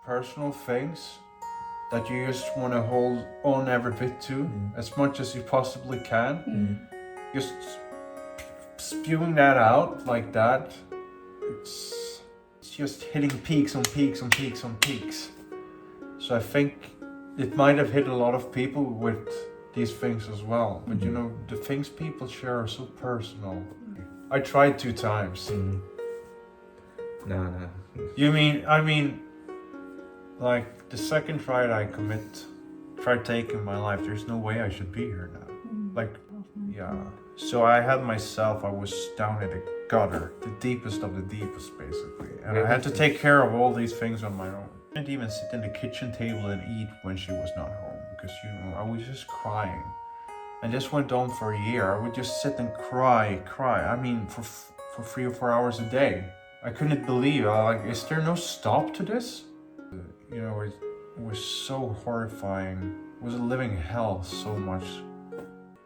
personal things that you just want to hold on every bit to as much as you possibly can. Just spewing that out like that, it's just hitting peaks on peaks on peaks on peaks. So I think it might have hit a lot of people with these things as well. But you know, the things people share are so personal. I tried 2 times. No. I mean, like the second try I tried taking my life, there's no way I should be here now. Like, yeah. So I had myself, I was down in the gutter, the deepest of the deepest basically. And I had to take care of all these things on my own. I didn't even sit in the kitchen table and eat when she was not home because, you know, I was just crying. And this went on for a year. I would just sit and cry. I mean, for 3 or 4 hours a day. I couldn't believe, like, is there no stop to this? You know, it was so horrifying. It was a living hell so much.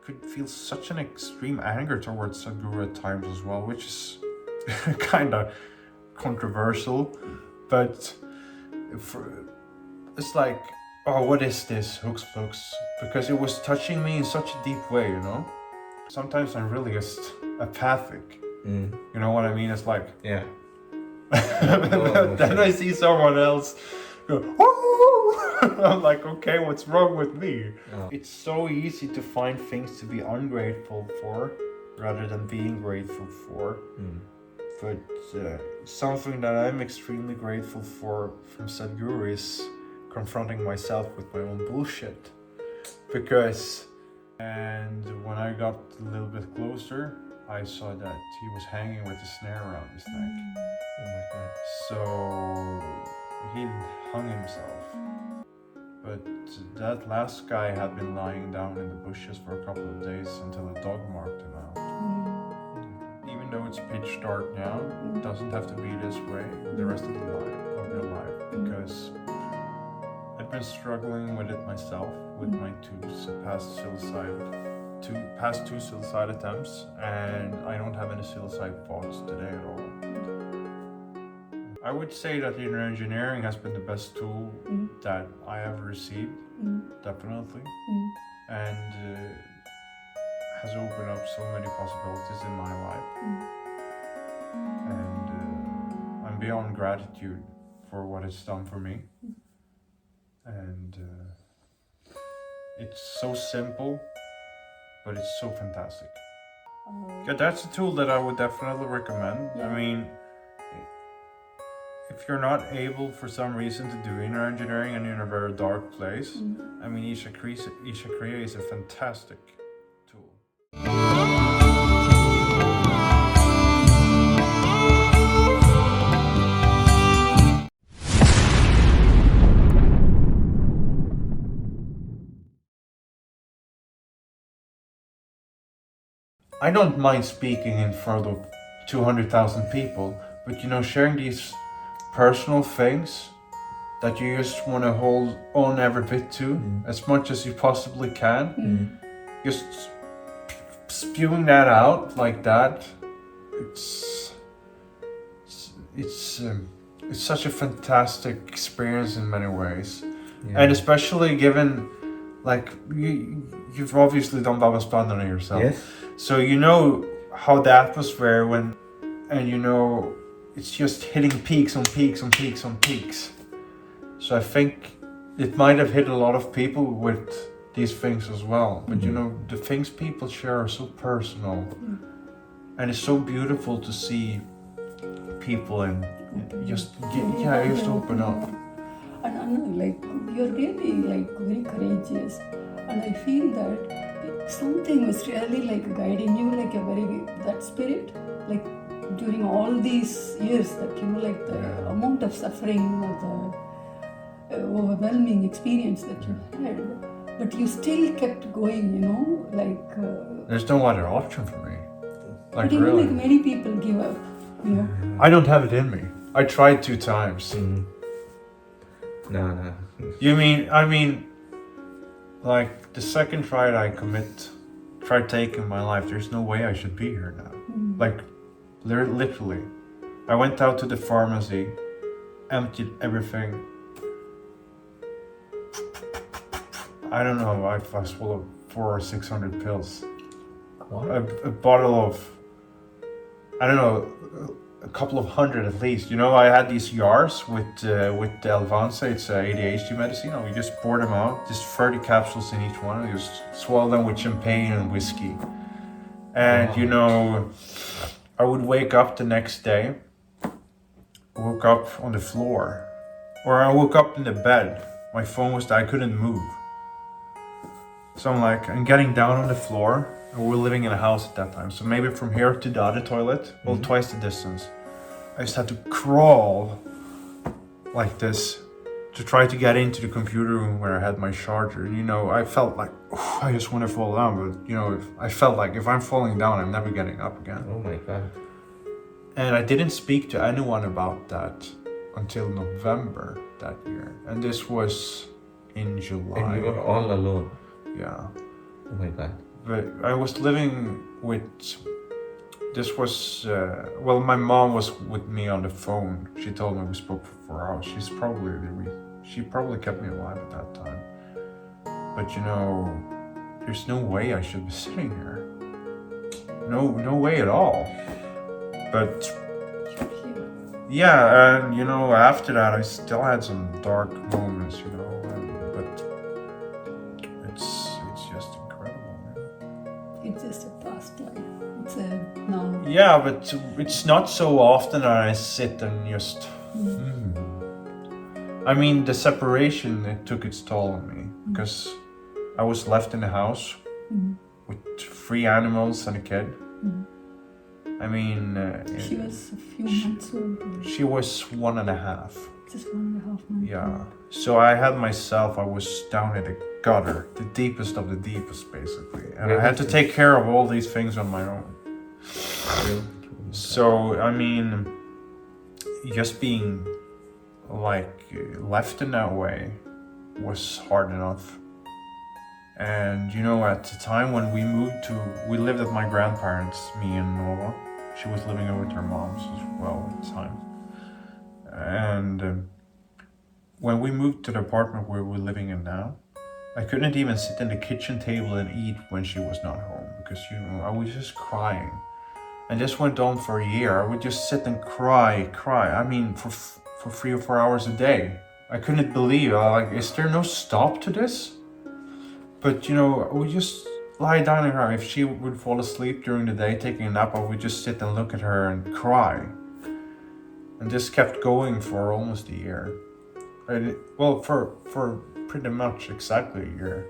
Could feel such an extreme anger towards Sadhguru at times as well, which is kind of controversial. But it's like, oh, what is this? Hooks flux. Because it was touching me in such a deep way, you know? Sometimes I'm really just apathic. You know what I mean? It's like, yeah. Then I see someone else go, woo! I'm like, okay, what's wrong with me? Oh. It's so easy to find things to be ungrateful for rather than being grateful for. But something that I'm extremely grateful for from Sadhguru is confronting myself with my own bullshit. Because, and when I got a little bit closer, I saw that he was hanging with a snare around his neck. Oh my God. So he hung himself. But that last guy had been lying down in the bushes for a couple of days until a dog marked him out. Even though it's pitch dark now, it doesn't have to be this way the rest of their life. Because I've been struggling with it myself, with my past two suicide attempts, and I don't have any suicide thoughts today at all. I would say that inner engineering has been the best tool that I have received, definitely, and has opened up so many possibilities in my life. And I'm beyond gratitude for what it's done for me. And it's so simple, but it's so fantastic. Yeah, that's a tool that I would definitely recommend. Yeah. I mean, if you're not able for some reason to do inner engineering and you're in a very dark place, I mean, Isha Kriya is a fantastic tool. I don't mind speaking in front of 200,000 people, but you know, sharing these personal things that you just want to hold on every bit to as much as you possibly can, just spewing that out like that, it's such a fantastic experience in many ways. And especially given, like, you've obviously done Baba Spandana yourself. Yes. So you know how the atmosphere and you know, it's just hitting peaks on peaks on peaks on peaks. So I think it might have hit a lot of people with these things as well. But you know, the things people share are so personal. And it's so beautiful to see people and just open up. And Anna, like, you're really like very courageous, and I feel that something was really like guiding you, like that spirit, like during all these years that you know, like the amount of suffering or the overwhelming experience that you had, but you still kept going, you know, like. There's no other option for me. Like, but you know, really. like many people give up, you know. I don't have it in me. I tried 2 times. No. I mean, like the second try I tried taking my life, there's no way I should be here now. Like, literally. I went out to the pharmacy, emptied everything, I don't know, I swallowed 400 or 600 pills. What? A bottle of, I don't know, a couple of hundred at least. You know, I had these jars with the Alvanza, it's ADHD medicine. We just pour them out, just 30 capsules in each one, and just swallow them with champagne and whiskey. And Wow. you know, I would wake up the next day, woke up on the floor, or I woke up in the bed. My phone was, I couldn't move. So I'm getting down on the floor. And we're living in a house at that time. So maybe from here to the other toilet, well, twice the distance. I just had to crawl like this to try to get into the computer room where I had my charger. You know, I felt like, I just want to fall down. But, you know, I felt like if I'm falling down, I'm never getting up again. Oh my god. And I didn't speak to anyone about that until November that year. And this was in July. And you were all alone. Yeah. Oh my god. But I was living with, this was, well, my mom was with me on the phone. She told me we spoke for 4 hours. She probably kept me alive at that time. But you know, there's no way I should be sitting here. No way at all. But yeah, and you know, after that I still had some dark moments, you know, but it's just incredible, man. It's just a past life. It's a now. Yeah, but it's not so often that I sit and just. I mean, the separation, it took its toll on me because I was left in the house with 3 animals and a kid. I mean, She was a few months old. she was 1.5. Just 1.5 months. Yeah. So I had myself, I was down in the gutter, the deepest of the deepest, basically. And I had to take care of all these things on my own. So, I mean, just being like left in that way was hard enough. And you know, at the time when we lived at my grandparents, me and Nova. She was living with her moms as well at the time. And when we moved to the apartment where we're living in now, I couldn't even sit in the kitchen table and eat when she was not home because, you know, I was just crying. And this went on for a year. I would just sit and cry. I mean, for 3 or 4 hours a day. I couldn't believe, like, is there no stop to this? But, you know, we just lie down in her. If she would fall asleep during the day taking a nap, I would just sit and look at her and cry. And this kept going for almost a year. Well, for pretty much exactly a year.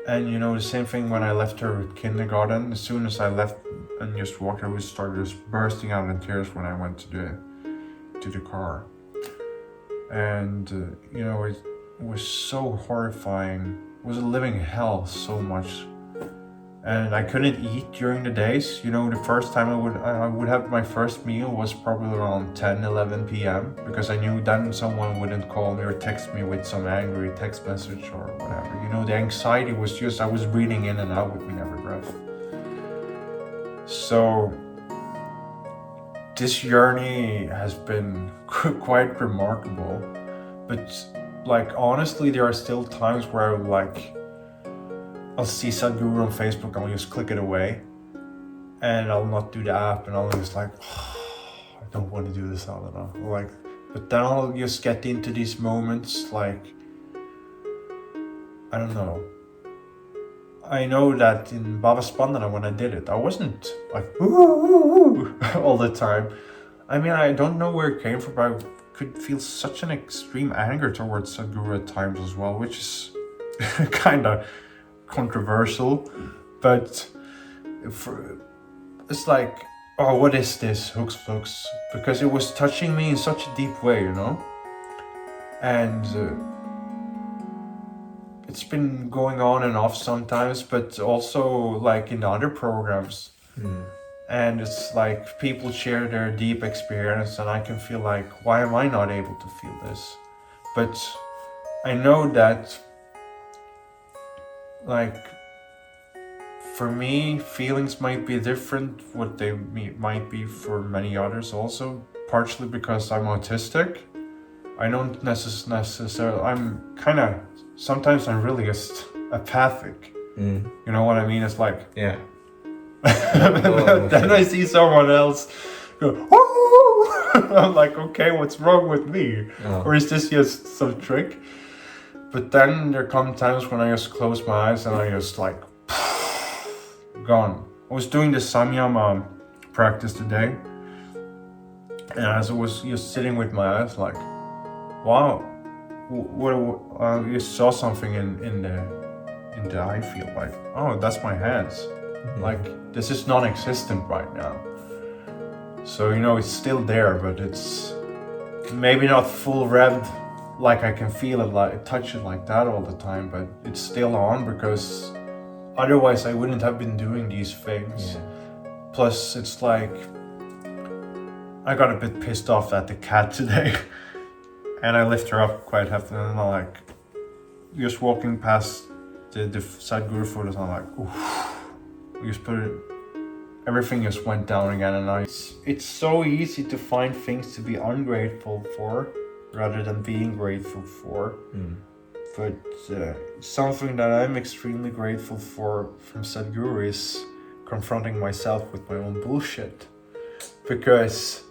And you know, the same thing when I left her at kindergarten. As soon as I left and just walked, I would start just bursting out in tears when I went to the car. And you know, it was so horrifying. It was a living hell so much. And I couldn't eat during the days. You know, the first time I would have my first meal was probably around 10-11 p.m. because I knew then someone wouldn't call me or text me with some angry text message or whatever. You know, the anxiety was just, I was breathing in and out with me every breath. So this journey has been quite remarkable. But like, honestly, there are still times where I'll see Sadhguru on Facebook and I'll just click it away and I'll not do the app and I'll just like, oh, I don't want to do this, I don't know. Like, but then I'll just get into these moments like, I don't know. I know that in Baba Spandana when I did it, I wasn't like, ooh, all the time. I mean, I don't know where it came from, but I could feel such an extreme anger towards Sadhguru at times as well, which is kind of controversial, but it's like, oh, what is this, hooks flux? Because it was touching me in such a deep way, you know? And it's been going on and off sometimes, but also like in other programs. And it's like people share their deep experience and I can feel like, why am I not able to feel this? But I know that, like, for me, feelings might be different what they might be for many others also, partially because I'm autistic. I don't necessarily, sometimes I'm really just apathic. Mm. You know what I mean? It's like, Yeah. but then I see someone else go, "Woo!" I'm like, okay, what's wrong with me? Oh. Or is this just some trick? But then there come times when I just close my eyes and I just like, gone. I was doing the samyama practice today, and as I was just sitting with my eyes like, wow, what you saw something in the eye field, like, oh, that's my hands. Like, this is non-existent right now. So, you know, it's still there, but it's maybe not full revved, like I can feel it, like touch it like that all the time, but it's still on because otherwise I wouldn't have been doing these things. Yeah. Plus, it's like, I got a bit pissed off at the cat today. And I lift her up quite heavily, and I'm like, just walking past the Sadhguru photos, I'm like, oof. Just put it, everything just went down again, and it's so easy to find things to be ungrateful for rather than being grateful for. Mm. But something that I'm extremely grateful for from Sadhguru is confronting myself with my own bullshit. Because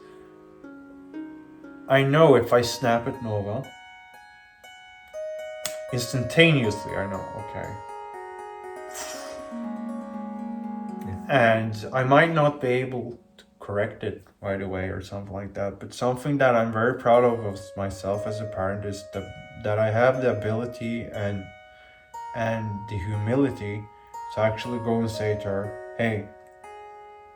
I know if I snap at Nova, instantaneously I know, okay. And I might not be able to correct it right away or something like that, but something that I'm very proud of myself as a parent is that I have the ability and the humility to actually go and say to her, hey,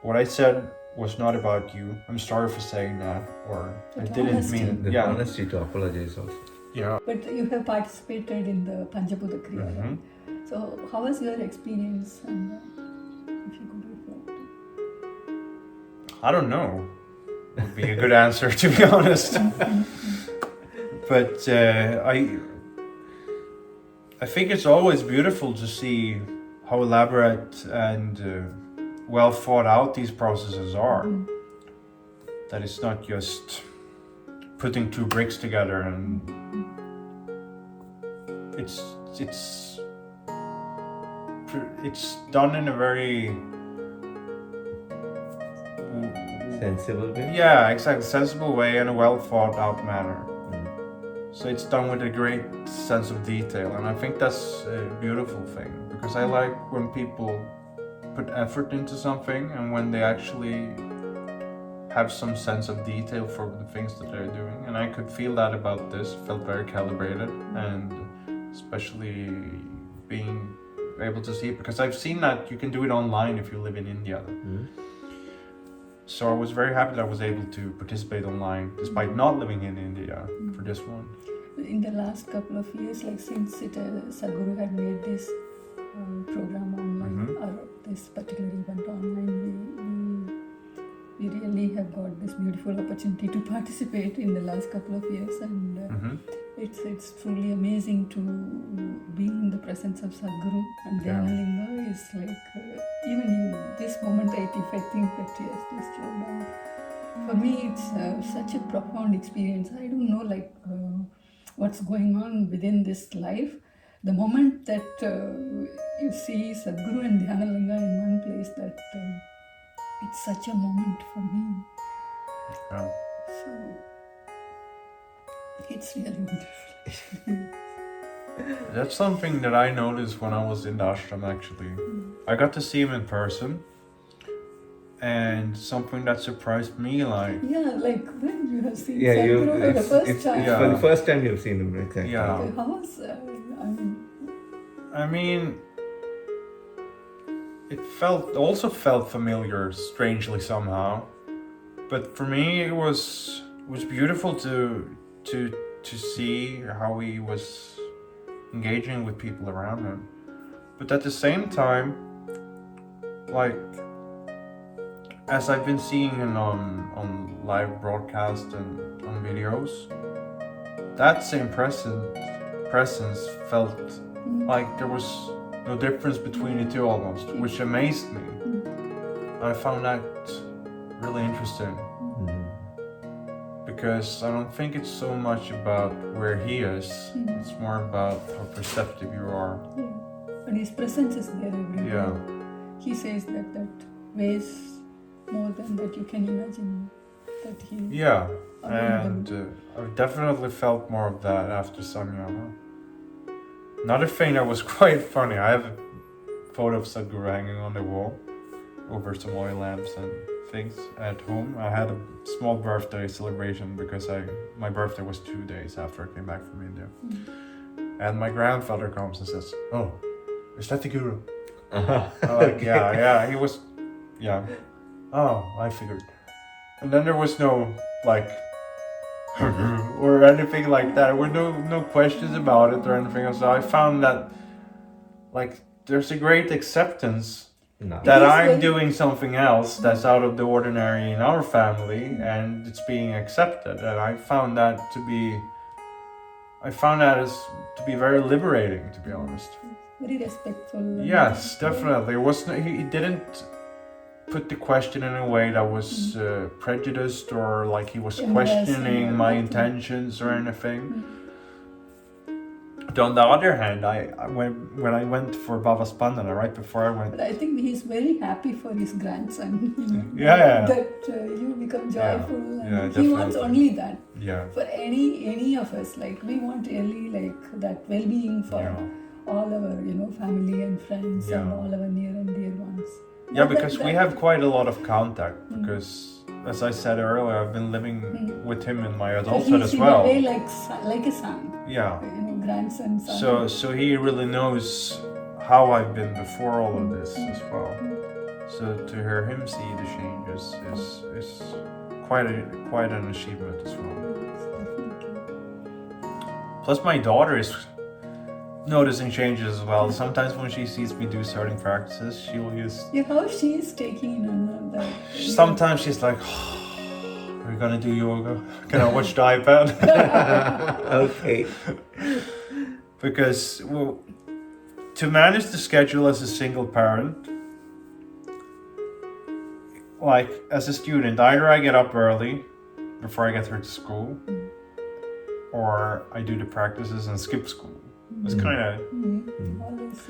what I said was not about you. I'm sorry for saying that, or I But didn't honesty. mean it. The Yeah, honesty to apologize also. yeah. But you have participated in the Panjabhuta Kriya. Mhm. So how was your experience? And if you could reflect. I don't know. Would be a good answer, to be honest. But I think it's always beautiful to see how elaborate and well thought out these processes are. Mm. That it's not just putting two bricks together, and it's done in a very Sensible way. yeah, exactly, sensible way and a well thought out manner. Mm. So it's done with a great sense of detail, and I think that's a beautiful thing, because I like when people put effort into something and when they actually have some sense of detail for the things that they're doing. And I could feel that about this, felt very calibrated, and especially being able to see it, because I've seen that you can do it online if you live in India. Mm. So I was very happy that I was able to participate online despite not living in India for this one. In the last couple of years, like since Sadhguru had made this program online, Mhm. or this particular event online, we really have got this beautiful opportunity to participate in the last couple of years, and Mhm. it's truly amazing to be in the presence of Sadhguru and Yeah. Dhyanlinga is like, even in this moment, if I think that yes, just slow down. For me, it's such a profound experience. I don't know like what's going on within this life. The moment that you see Sadhguru and Dhyanlinga in one place, that it's such a moment for me. Yeah. So it's really wonderful. That's something that I noticed when I was in the ashram, actually. I got to see him in person, and something that surprised me, like, Yeah, like when you have seen Yeah, Sadhguru for the first time. it's for the first time you've seen him, exactly. Yeah. How was, I mean, it also felt familiar, strangely somehow. But for me, it was beautiful to see how he was engaging with people around him. But at the same time, like, as I've been seeing him on live broadcast and on videos, that same presence felt like there was no difference between the two almost, which amazed me. I found that really interesting, Mm. because I don't think it's so much about where he is, it's more about how perceptive you are. and his presence is there everywhere. Yeah. He says that weighs more than that you can imagine. That he. Yeah, Available. and I've definitely felt more of that after Samyama. Another thing that was quite funny, I have a photo of Sadhguru hanging on the wall over some oil lamps and things at home. I had a small birthday celebration because my birthday was 2 days after I came back from India. And my grandfather comes and says, "Oh, is that the guru?" I'm like, yeah, he was, yeah. Oh, I figured. And then there was no, like, or anything like that. There were no questions about it or anything. So I found that, like, there's a great acceptance No. that Yes, I'm well- doing something else that's out of the ordinary in our family, and it's being accepted. And I found that to be very liberating, to be honest. Very respectful. and- Yes, definitely. It wasn't. He didn't put the question in a way that was prejudiced or like he was Embarrassing questioning or my nothing. intentions or anything. But on the other hand, when I went for Baba Spandana, right before I went, But I think he's very happy for his grandson. You know, Yeah. That you become joyful. Yeah, And he wants definitely. only that. yeah, For any of us, like we want really like that well-being for Yeah. all our family and friends and Yeah. all our near and dear ones. yeah, But because we have quite a lot of contact. Because, as I said earlier, I've been living with him in my adulthood he's as in well. a way like a son, Yeah. grandson, son. So he really knows how I've been before all of this as well. So to hear him see the changes is quite an achievement as well. Plus my daughter is noticing changes as well. Sometimes when she sees me do certain practices, she'll use. Yeah, how she is taking on that. Sometimes she's like, "Are we gonna do yoga? Can I watch the iPad?" Okay. Because to manage the schedule as a single parent, like as a student, either I get up early before I get her to school, or I do the practices and skip school. It's kind of. Always,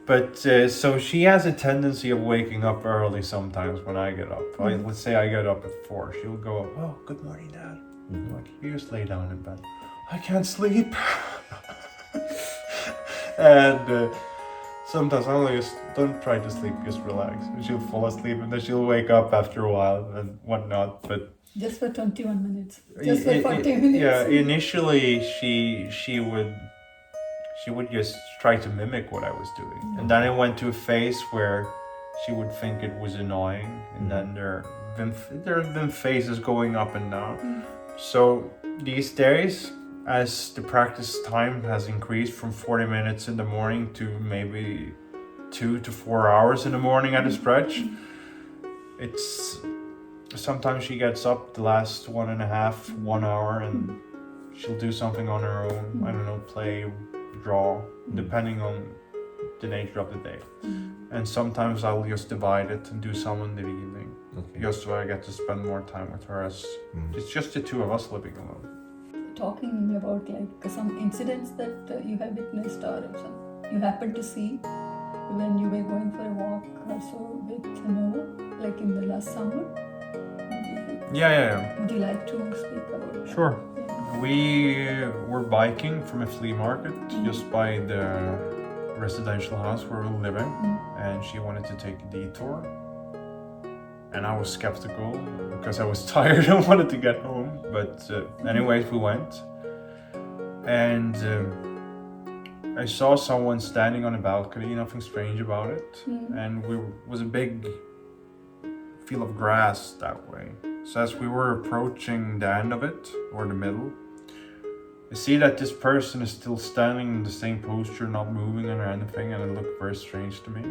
But so she has a tendency of waking up early sometimes when I get up. Let's say I get up at 4. She'll go up, "Oh, good morning, Dad." I'm like, "You just lay down in bed." "I can't sleep." And sometimes I'll just don't try to sleep, just relax. And she'll fall asleep and then she'll wake up after a while and whatnot. But just for 21 minutes. Just for 40 minutes. yeah, initially she would just try to mimic what I was doing. And then it went to a phase where she would think it was annoying. And then there have been phases going up and down. So these days, as the practice time has increased from 40 minutes in the morning to maybe 2 to 4 hours in the morning at a stretch, it's sometimes she gets up the last 1 hour and she'll do something on her own. I don't know, play, draw, depending on the nature of the day. And sometimes I'll just divide it and do some in the evening, just so I get to spend more time with her, as it's just the two of us living alone. Talking about like some incidents that you have witnessed or some you happened to see when you were going for a walk or so with Noah, like in the last summer. Yeah. Would you like to speak about that? Sure. Yeah. We were biking from a flea market just by the residential house where we were living, and she wanted to take a detour. And I was skeptical because I was tired and wanted to get home. But anyways, we went. And I saw someone standing on a balcony, nothing strange about it. And was a big field of grass that way. So as we were approaching the end of it, or the middle, I see that this person is still standing in the same posture, not moving or anything, and it looked very strange to me.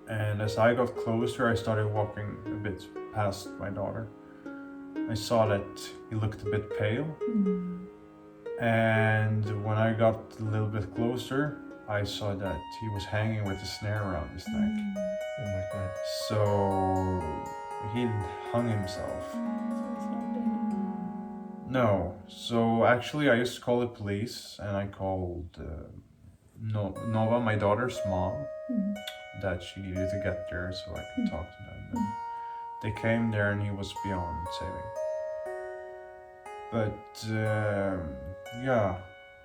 And as I got closer, I started walking a bit past my daughter. I saw that he looked a bit pale. And when I got a little bit closer, I saw that he was hanging with a snare around his neck. Oh my God. So he hung himself. No. So actually I used to call the police, and I called Nova, my daughter's mom, that she needed to get there so I could talk to them. And they came there and he was beyond saving. But yeah,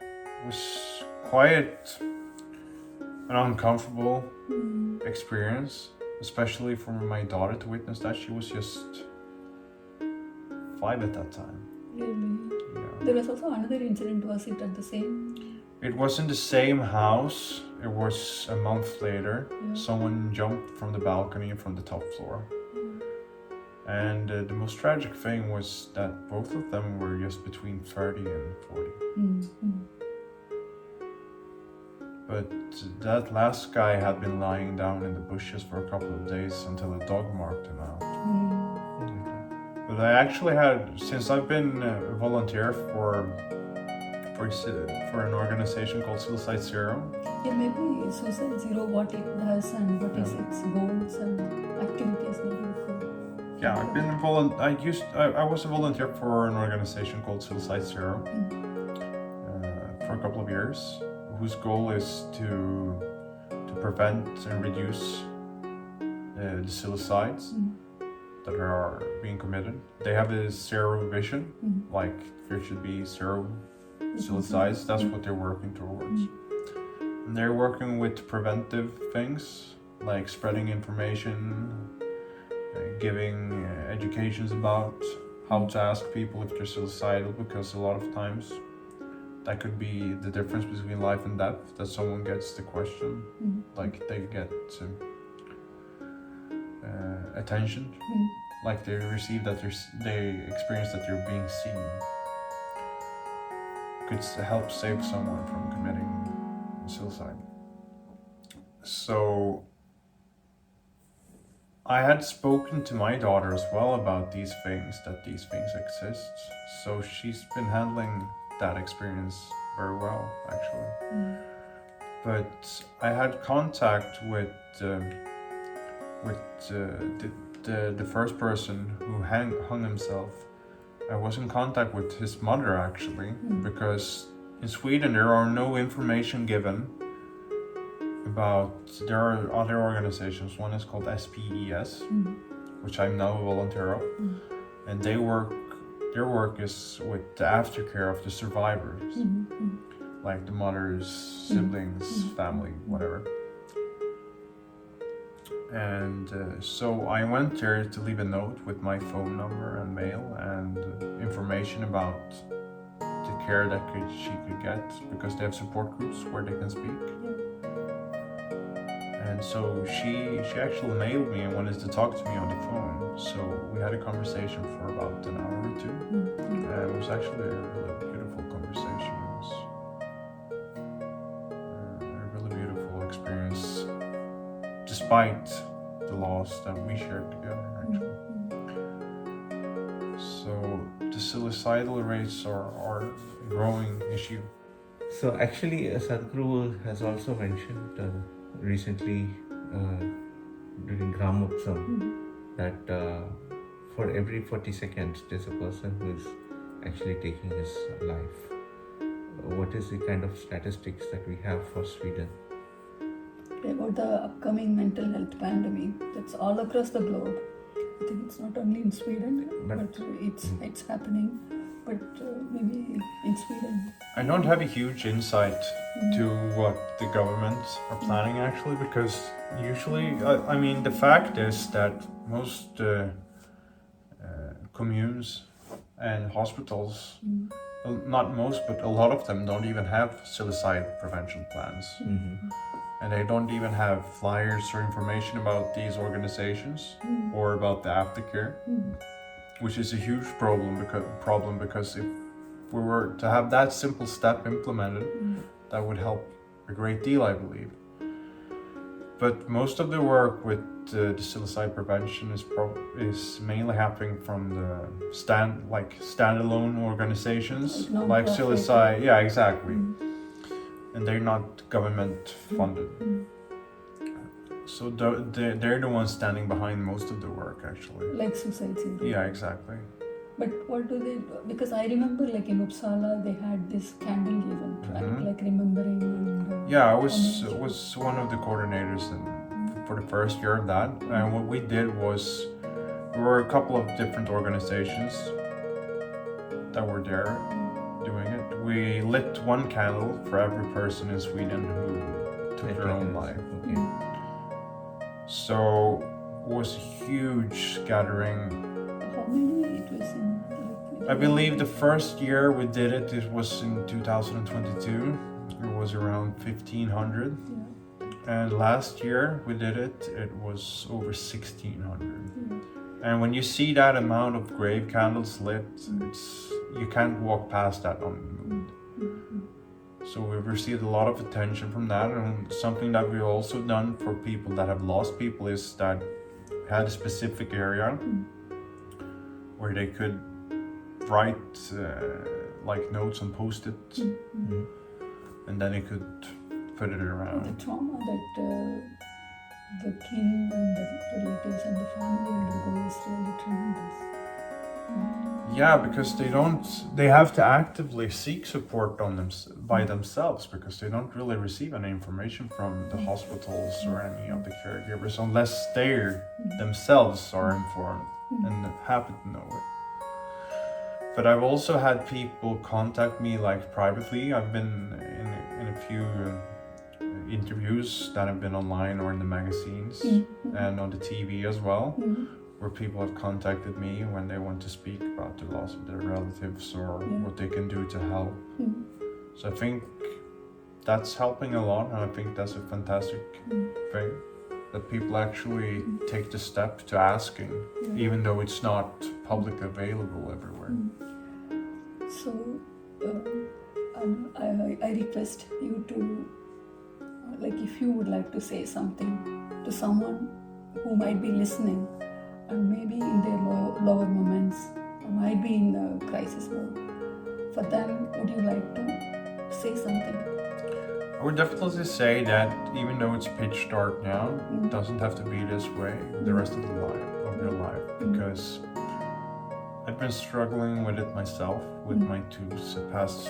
it was quite an uncomfortable experience, especially for my daughter to witness that. She was just 5 at that time. Really? Yeah. There was also another incident. Was it at the same? It was in the same house. It was a month later. Yeah. Someone jumped from the balcony from the top floor. And the most tragic thing was that both of them were just between 30 and 40. But that last guy had been lying down in the bushes for a couple of days until a dog marked him out. But I actually had, since I've been a volunteer for an organization called Suicide Zero. Yeah, maybe Suicide Zero, what it does and what is its goals and activities maybe you could. Yeah, I've been I was a volunteer for an organization called Suicide Zero for a couple of years, whose goal is to prevent and reduce the suicides that are being committed. They have a zero vision, like there should be zero suicides. That's what they're working towards. And they're working with preventive things like spreading information, giving educations about how to ask people if they're suicidal, because a lot of times that could be the difference between life and death, that someone gets the question, like they get attention, like they receive that they experience that they're being seen, could help save someone from committing suicide. So I had spoken to my daughter as well about these things, that these things exist. So she's been handling that experience very well, actually. But I had contact with the first person who hung himself. I was in contact with his mother, actually, because in Sweden there are no information given about, there are other organizations. One is called SPES, which I'm now a volunteer of, and their work is with the aftercare of the survivors, like the mothers, siblings, family, whatever. And so I went there to leave a note with my phone number and mail and information about the care that she could get, because they have support groups where they can speak. And so she actually mailed me and wanted to talk to me on the phone. So we had a conversation for about an hour or two. And it was actually a really beautiful conversation. It was a really beautiful experience, despite the loss that we shared together, actually. So the suicidal rates are a growing issue. So actually, Sadhguru has also mentioned recently during Gram Utsav that for every 40 seconds there's a person who is actually taking his life. What is the kind of statistics that we have for Sweden? About the upcoming mental health pandemic that's all across the globe. I think it's not only in Sweden, but it's happening. But maybe in Sweden. I don't have a huge insight to what the governments are planning, actually, because usually, I mean, the fact is that most communes and hospitals, well, not most, but a lot of them don't even have suicide prevention plans. And they don't even have flyers or information about these organizations or about the aftercare, which is a huge problem because if we were to have that simple step implemented, that would help a great deal, I believe. But most of the work with the suicide prevention is mainly happening from the standalone organizations, like suicide. Yeah, exactly. And they're not government funded. So they're the ones standing behind most of the work, actually. Like Suicide Zero. Yeah, exactly. But what do they do? Because I remember like in Uppsala they had this candle event right? Like remembering and Yeah, I honoring. was one of the coordinators for the first year of that. And what we did was, there were a couple of different organizations that were there doing it. We lit one candle for every person in Sweden who took their own life. Okay. So it was a huge gathering. How many it was in? I believe the first year we did it, it was in 2022. It was around 1,500. And last year we did it, it was over 1,600. And when you see that amount of grave candles lit, you can't walk past that unmoved. So we've received a lot of attention from that, and something that we've also done for people that have lost people is that we had a specific area where they could write like notes on post-it, and then they could put it around. The trauma that the kin and the relatives and the family undergo is really tremendous. Yeah, because they have to actively seek support on them by themselves, because they don't really receive any information from the hospitals or any of the caregivers unless they themselves are informed and happy to know it. But I've also had people contact me like privately. I've been in a few interviews that have been online or in the magazines and on the TV as well, where people have contacted me when they want to speak about the loss of their relatives or what they can do to help. So I think that's helping a lot, and I think that's a fantastic thing, that people actually take the step to asking, even though it's not publicly available everywhere. So I request you to, like, if you would like to say something to someone who might be listening and maybe in their lower moments, or might be in the crisis mode, for them, would you like to say something? I would definitely say that even though it's pitch dark now, it doesn't have to be this way the rest of your life, because I've been struggling with it myself with my past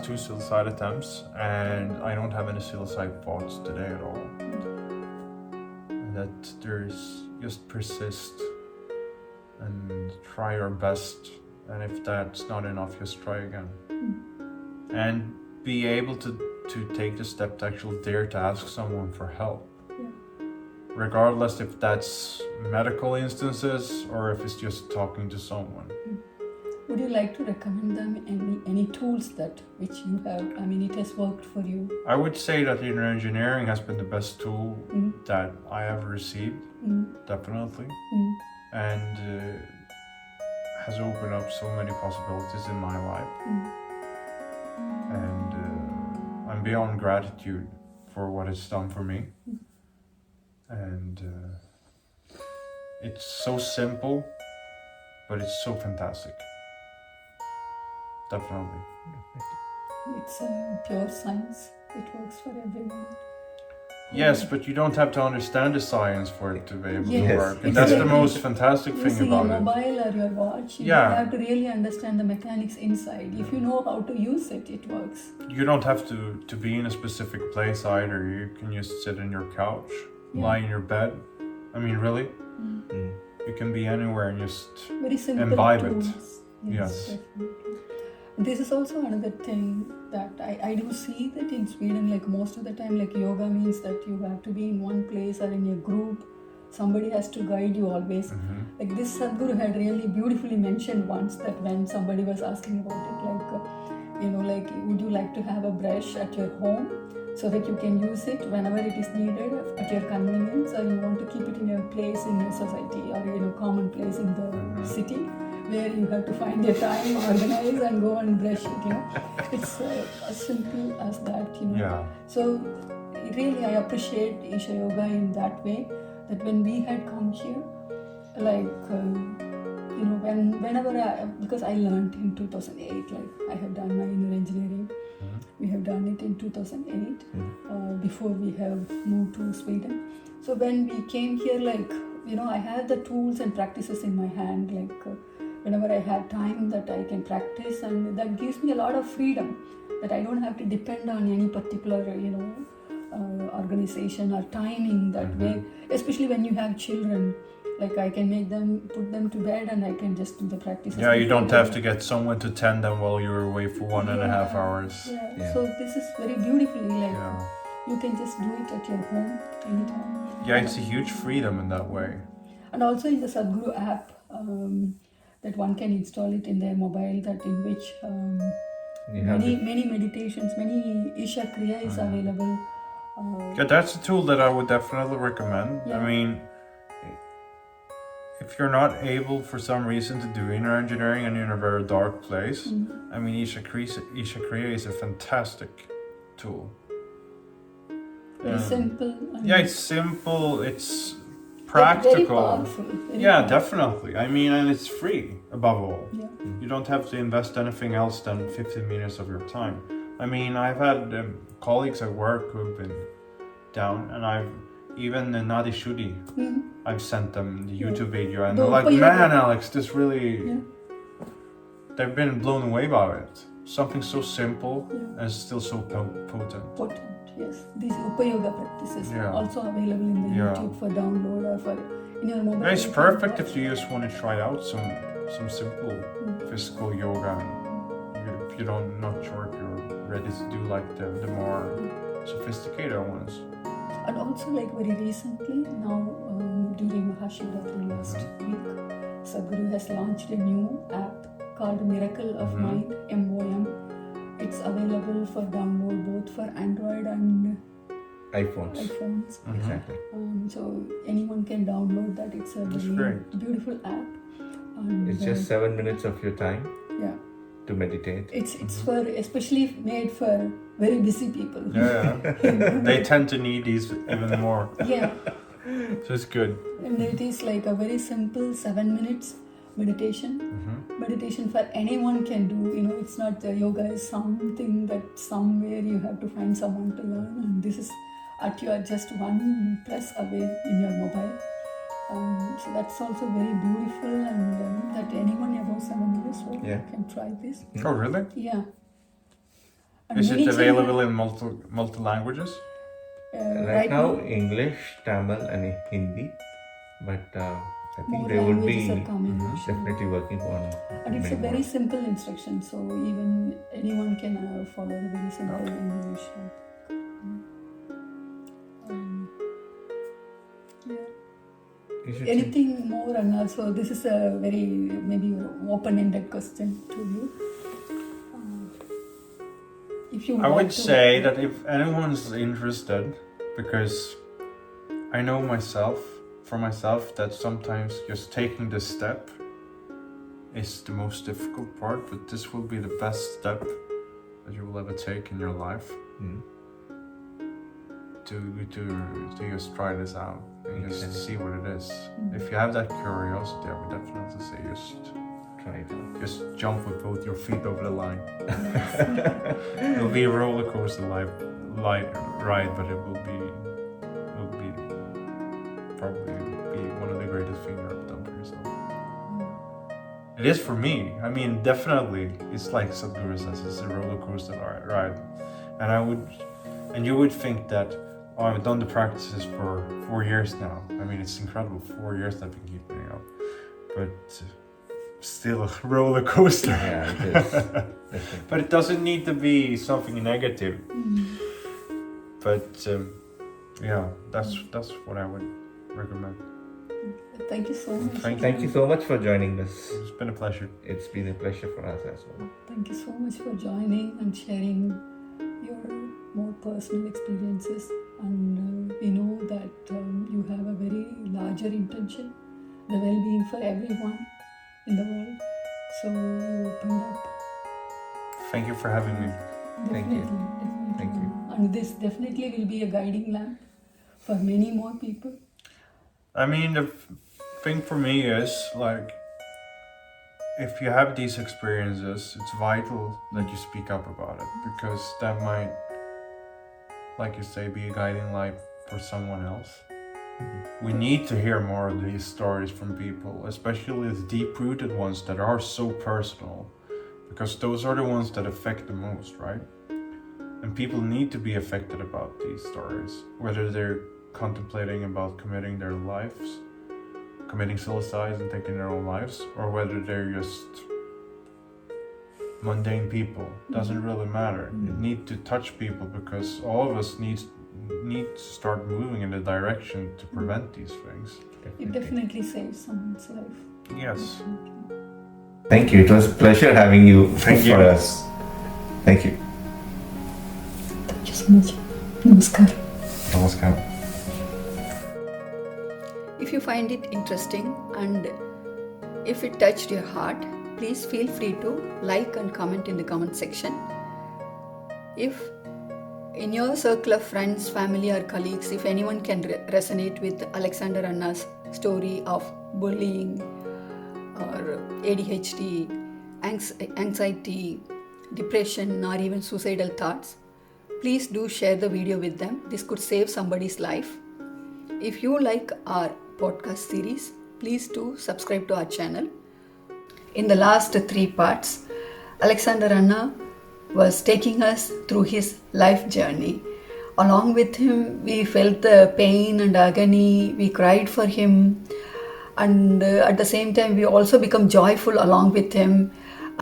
two suicide attempts, and I don't have any suicide thoughts today at all. That there's just persist and try your best, and if that's not enough, just try again. And be able to take the step to actually dare to ask someone for help. Regardless if that's medical instances or if it's just talking to someone. Would you like to recommend them any tools which you have? I mean, it has worked for you. I would say that inner engineering has been the best tool that I have received, definitely. And has opened up so many possibilities in my life. And I'm beyond gratitude for what it's done for me. And it's so simple, but it's so fantastic. Definitely. It's pure science. It works for everyone. Yes, but you don't have to understand the science for it to be able to Yes. work. And that's the most fantastic thing Using about your it. mobile or your watch, you have to really understand the mechanics inside. If you know how to use it, it works. You don't have to be in a specific place either. You can just sit in your couch, lie in your bed. I mean, really? You can be anywhere and just very simple imbibe tools. it. Yes. Definitely. This is also another thing that I do see that in Sweden, like most of the time, like yoga means that you have to be in one place or in a group. Somebody has to guide you always. Like this Sadhguru had really beautifully mentioned once that when somebody was asking about it, like, would you like to have a brush at your home so that you can use it whenever it is needed at your convenience, or you want to keep it in a place in your society or common place in the city, where you have to find your time, organize and go and brush it, It's as simple as that, Yeah. So really I appreciate Isha Yoga in that way, that when we had come here, like, whenever because I learned in 2008, like I have done my inner engineering. We have done it in 2008, before we have moved to Sweden. So when we came here, like, I had the tools and practices in my hand, like, whenever I have time that I can practice, and that gives me a lot of freedom that I don't have to depend on any particular, organization or timing that way, especially when you have children. Like I can put them to bed and I can just do the practices. Yeah, you don't have to get someone to tend them while you're away for 1.5 hours. Yeah. So this is very beautifully Yeah. you can just do it at your home anytime. Yeah, it's a huge freedom in that way. And also in the Sadhguru app, that one can install it in their mobile, that in which many meditations, many Isha Kriya is available. Yeah, that's a tool that I would definitely recommend. Yeah. I mean, if you're not able for some reason to do inner engineering and you're in a very dark place, I mean, Isha Kriya is a fantastic tool. Very simple. And Yeah, it's simple, it's very practical. powerful. Very Yeah, powerful. definitely. I mean, and it's free above all. Yeah. You don't have to invest anything else than 15 minutes of your time. I mean, I've had colleagues at work who've been down, and even Nadi Shuddhi, I've sent them the YouTube video, and they're like, man, Alex, this really, they've been blown away by it. Something so simple and still so potent. Potent, yes. These Upayoga practices Yeah. also available in the Yeah. YouTube for download or for in your mobile. Yeah, it's you can perfect watch. if you just want to try out some simple physical yoga. If you're not sure if you're ready to do like the more sophisticated ones. And also, like very recently, now during Mahashivratri last week, Sadhguru has launched a new app called Miracle of Mind, MOM. It's available for download both for Android and iPhones. Exactly. So anyone can download that. It's a That's very great. beautiful app. And, It's just 7 minutes of your time yeah. to meditate. It's for especially made for very busy people. Yeah, they tend to need these even more. Yeah. So it's good. And it is like a very simple 7 minutes meditation. Meditation for anyone can do. It's not yoga is something that somewhere you have to find someone to learn. And this is at your just one press away in your mobile. So that's also very beautiful, and that anyone above 7 years old can try this. Oh, really? Yeah. And Is many it children- available in multi languages? Right now, English, Tamil, and Hindi, but I think more they would languages be are coming. definitely working on. And it's a many very more. simple instruction, so even anyone can follow the very simple English. You should Anything more? And also, this is a very maybe open-ended question to you. If you I want would to- say that if anyone's interested, because I know for myself, that sometimes just taking this step is the most difficult part, but this will be the best step that you will ever take in your life to just try this out and just see what it is. If you have that curiosity, I would definitely say try it out. just jump with both your feet over the line. It'll be a roller coaster ride, but it will be probably be one of the greatest things you've ever done for yourself. It is for me. I mean, definitely, it's like Sadhguru says, it's a roller coaster ride. And you would think that, oh, I've done the practices for 4 years now. I mean, it's incredible. 4 years I've been keeping it up, but still a roller coaster. Yeah, it is. Definitely. But it doesn't need to be something negative. But yeah, that's what I would recommend. Thank you so much. Thank you so much for joining us. It's been a pleasure. It's been a pleasure for us as well. Thank you so much for joining and sharing your more personal experiences. And we know that you have a very larger intention, the well-being for everyone in the world. So you opened up. Thank you for having me. Thank you. Definitely. Thank you. And this definitely will be a guiding lamp for many more people. I mean, the thing for me is, like, if you have these experiences, it's vital that you speak up about it, because that might, like you say, be a guiding light for someone else. We need to hear more of these stories from people, especially the deep-rooted ones that are so personal, because those are the ones that affect the most, right? And people need to be affected about these stories, whether they're contemplating about committing their lives, committing suicide and taking their own lives, or whether they're just mundane people. Doesn't really matter. It needs to touch people, because all of us need to start moving in the direction to prevent these things. It definitely saves someone's life. Yes. Thank you. It was a pleasure having you Thank you. for us. Thank you. Thank you so much. Namaskar. Namaskar. If you find it interesting and if it touched your heart, please feel free to like and comment in the comment section. If in your circle of friends, family or colleagues, if anyone can resonate with Alexander Anna's story of bullying or ADHD, anxiety, depression or even suicidal thoughts, please do share the video with them. This could save somebody's life. If you like our podcast series, please do subscribe to our channel. In the last 3 parts, Alexander Anna was taking us through his life journey. Along with him, we felt the pain and agony, we cried for him, and at the same time, we also become joyful along with him.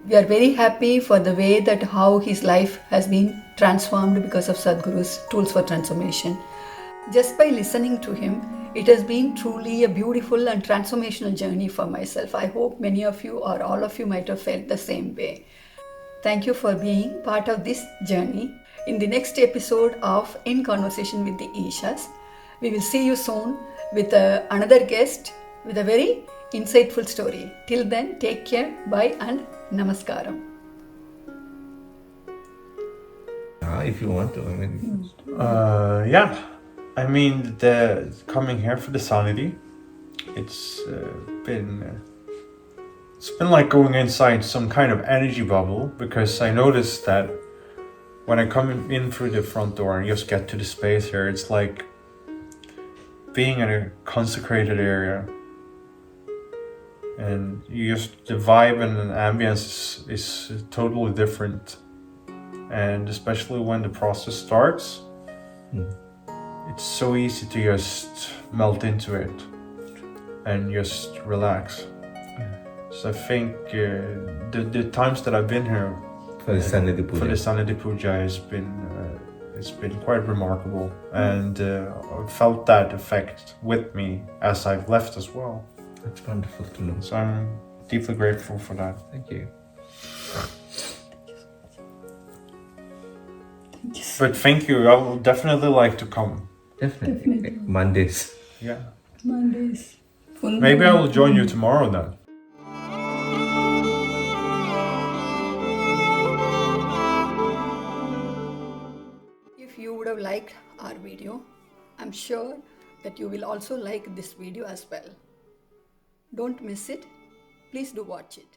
We are very happy for the way that how his life has been transformed because of Sadhguru's tools for transformation. Just by listening to him, it has been truly a beautiful and transformational journey for myself. I hope many of you or all of you might have felt the same way. Thank you for being part of this journey. In the next episode of In Conversation with the Ishas, we will see you soon with another guest with a very insightful story. Till then, take care, bye and namaskaram. If you want to, I mean. Yeah. I mean, the coming here for the sanity, it's been like going inside some kind of energy bubble, because I noticed that when I come in through the front door and just get to the space here, it's like being in a consecrated area, and the vibe and the ambience is totally different. And especially when the process starts, it's so easy to just melt into it and just relax. So I think the times that I've been here For the Sanidhi Puja has been it's been quite remarkable, and I felt that effect with me as I've left as well. That's wonderful to know. So I'm deeply grateful for that. Thank you. But thank you. I will definitely like to come. Definitely. Mondays. Yeah. Mondays. Maybe I will join you tomorrow then. If you would have liked our video, I'm sure that you will also like this video as well. Don't miss it. Please do watch it.